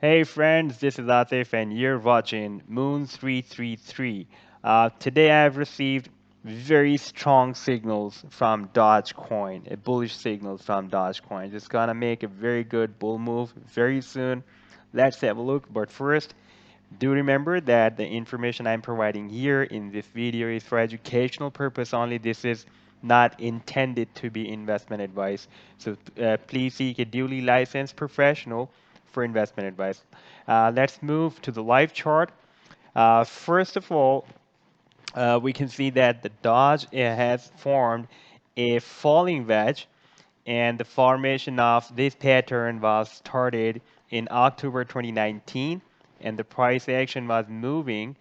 Hey friends, this is Atif and you're watching Moon 333. Today I have received very strong signals from Dogecoin, a bullish signal from Dogecoin. It's gonna make a very good bull move very soon. Let's have a look. But first, do remember that the information I'm providing here in this video is for educational purpose only. This is not intended to be investment advice. So please seek a duly licensed professional for investment advice. Let's move to the live chart. First of all, we can see that the Doge has formed a falling wedge, and the formation of this pattern was started in October 2019, and the price action was moving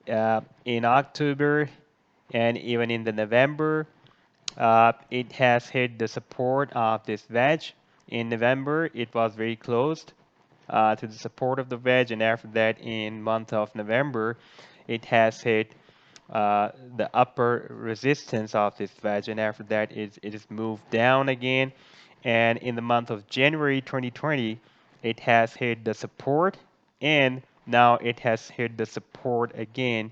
in October and even in the November. It has hit the support of this wedge. In November, it was very close to the support of the wedge, and after that, in month of November, it has hit the upper resistance of this wedge, and after that, it is moved down again. And in the month of January 2020, it has hit the support, and now it has hit the support again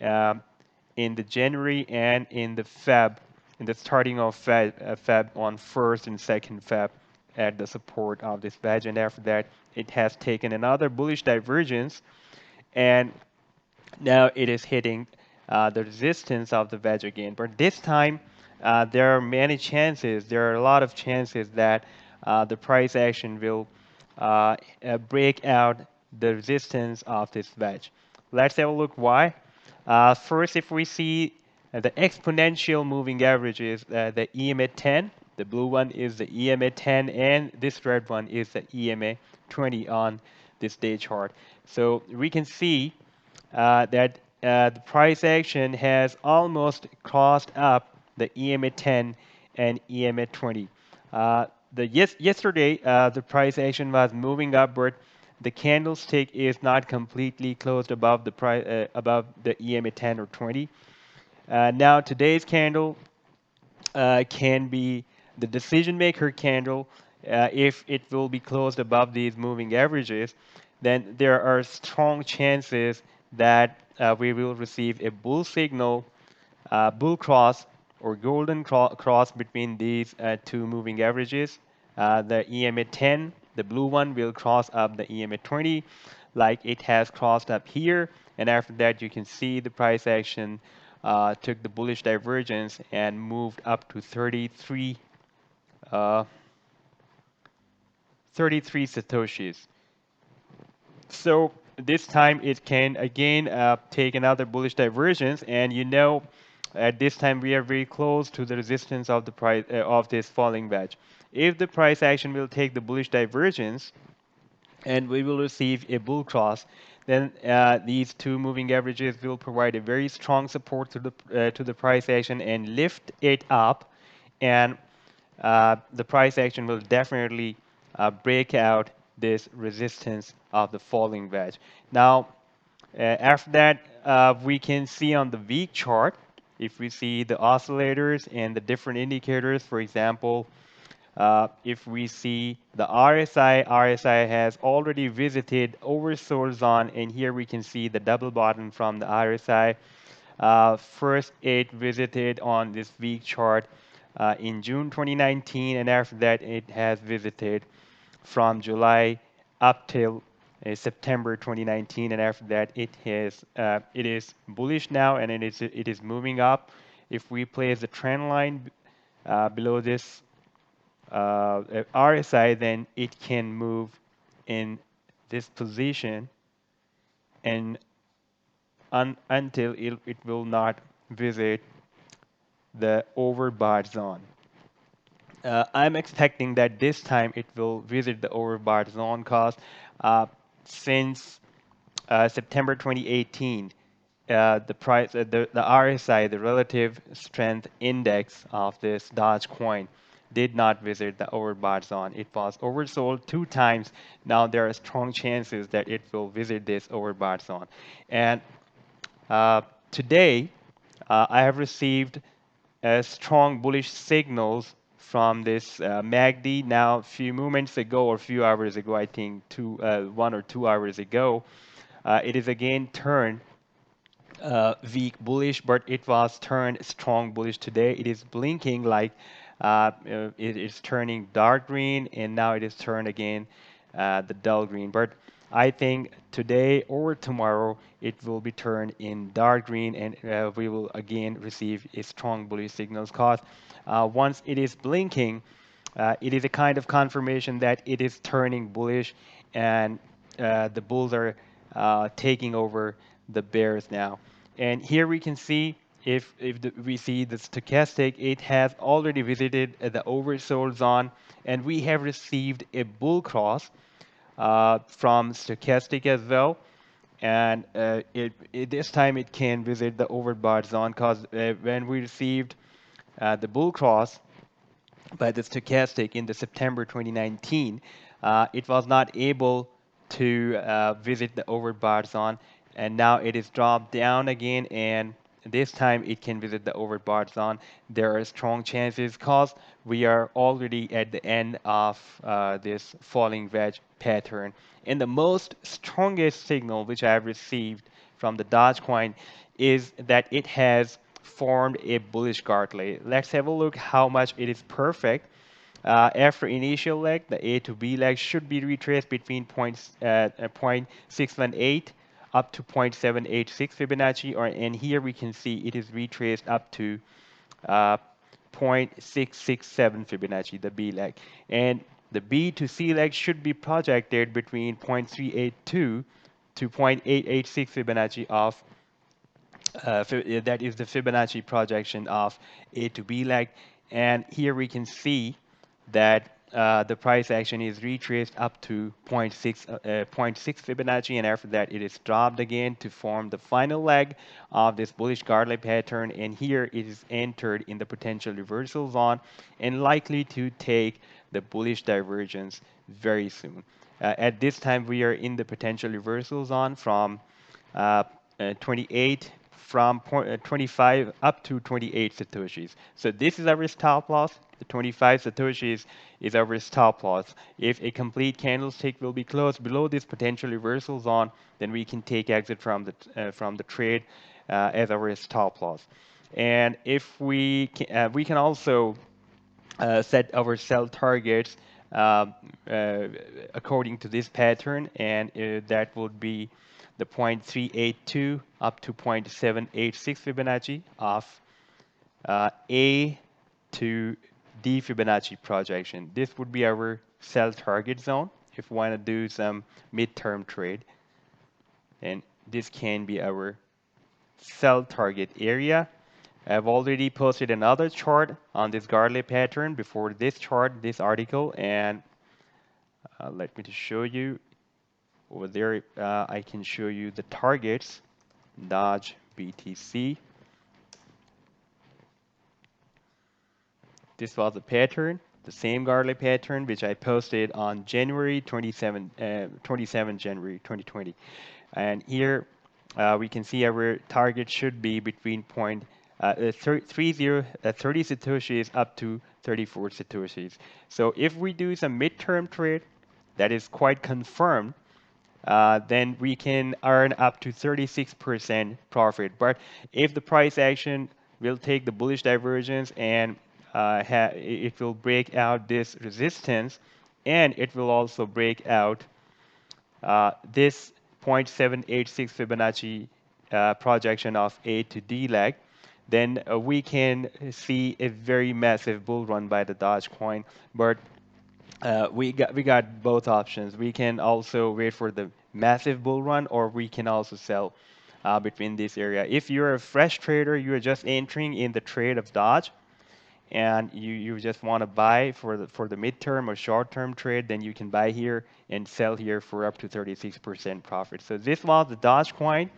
um, in the January and in the Feb, in the starting of Feb on 1st and 2nd Feb at the support of this wedge, and after that it has taken another bullish divergence, and now it is hitting the resistance of the wedge again. But this time there are many chances, there are a lot of chances that the price action will break out the resistance of this wedge. Let's have a look why. First, if we see the exponential moving averages, the EMA 10, the blue one is the EMA 10, and this red one is the EMA 20 on this day chart. So we can see that the price action has almost crossed up the EMA 10 and EMA 20. Yesterday, the price action was moving upward. The candlestick is not completely closed above the price above the EMA 10 or 20. Now today's candle can be the decision maker candle. If it will be closed above these moving averages, then there are strong chances that we will receive a bull signal, bull cross, or golden cross between these two moving averages. The EMA 10, the blue one, will cross up the EMA 20 like it has crossed up here, and after that you can see the price action took the bullish divergence and moved up to uh, 33 satoshis. So this time it can again take another bullish divergence, and at this time we are very close to the resistance of the price of this falling wedge. If the price action will take the bullish divergence and we will receive a bull cross, then these two moving averages will provide a very strong support to the price action and lift it up, and the price action will definitely break out this resistance of the falling wedge. Now, after that, we can see on the week chart, if we see the oscillators and the different indicators, for example, if we see the RSI has already visited oversold zone, and here we can see the double bottom from the RSI. First, it visited on this week chart in June 2019, and after that, it has visited from July up till September 2019, and after that, it is bullish now, and it is moving up. If we place the trend line below this RSI, then it can move in this position and until it will not visit the overbought zone. I'm expecting that this time it will visit the overbought zone because since September 2018, the RSI, the relative strength index of this Doge coin, did not visit the overbought zone. It was oversold 2 times. Now there are strong chances that it will visit this overbought zone. And today, I have received strong bullish signals from this MACD. Now, a few moments ago or a few hours ago, I think 1 or 2 hours ago, it is again turned weak bullish, but it was turned strong bullish today. It is blinking like it is turning dark green, and now it is turned again the dull green. But I think today or tomorrow it will be turned in dark green, and we will again receive a strong bullish signals. Cause once it is blinking, it is a kind of confirmation that it is turning bullish, and the bulls are taking over the bears now. And here we can see we see the stochastic, it has already visited the oversold zone, and we have received a bull cross from stochastic as well. And this time it can visit the overbought zone because when we received the bull cross by the stochastic in the September 2019, it was not able to visit the overbought zone, and now it is dropped down again, and this time it can visit the overbought zone. There are strong chances because we are already at the end of this falling wedge pattern. And the most strongest signal which I have received from the Dogecoin is that it has formed a bullish gartley. Let's have a look how much it is perfect. After initial leg, the A to B leg should be retraced between 0.618 up to 0.786 Fibonacci, and here we can see it is retraced up to uh, 0.667 Fibonacci, the B leg. And the B to C leg should be projected between 0.382 to 0.886 Fibonacci of that is the Fibonacci projection of A to B leg. And here we can see that the price action is retraced up to zero point 0.6 Fibonacci, and after that it is dropped again to form the final leg of this bullish gartley pattern, and here it is entered in the potential reversal zone and likely to take the bullish divergence very soon. At this time we are in the potential reversal zone from 28 from 25 up to 28 satoshis. So this is our stop loss. The 25 satoshis is our stop loss. If a complete candlestick will be closed below this potential reversal zone, then we can take exit from the trade as our stop loss. And if we can also set our sell targets uh, uh, according to this pattern, and that would be the 0.382 up to 0.786 Fibonacci of A to D Fibonacci projection. This would be our sell target zone if we want to do some midterm trade, and this can be our sell target area. I've already posted another chart on this Gartley pattern before this chart, this article, and let me just show you over there. I can show you the targets, Doge, BTC. This was the pattern, the same Gartley pattern, which I posted on January 27 January 2020. And here we can see our target should be between 30 satoshis up to 34 satoshis. So if we do some midterm trade that is quite confirmed, then we can earn up to 36% profit. But if the price action will take the bullish divergence and it will break out this resistance, and it will also break out this 0.786 Fibonacci projection of A to D leg, then we can see a very massive bull run by the Dogecoin. But we got both options. We can also wait for the massive bull run, or we can also sell between this area. If you're a fresh trader, you're just entering in the trade of Doge, and you just want to buy for the midterm or short-term trade, then you can buy here and sell here for up to 36% profit. So this was the Dogecoin,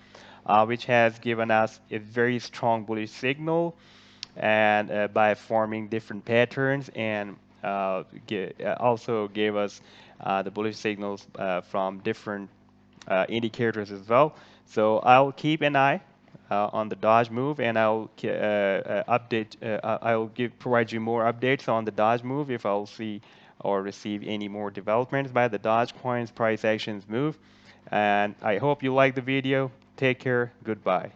which has given us a very strong bullish signal, and by forming different patterns, and also gave us the bullish signals from different indicators as well. So I'll keep an eye on the Doge move, and I'll update. I'll provide you more updates on the Doge move if I'll see or receive any more developments by the Dogecoin's price actions move. And I hope you like the video. Take care. Goodbye.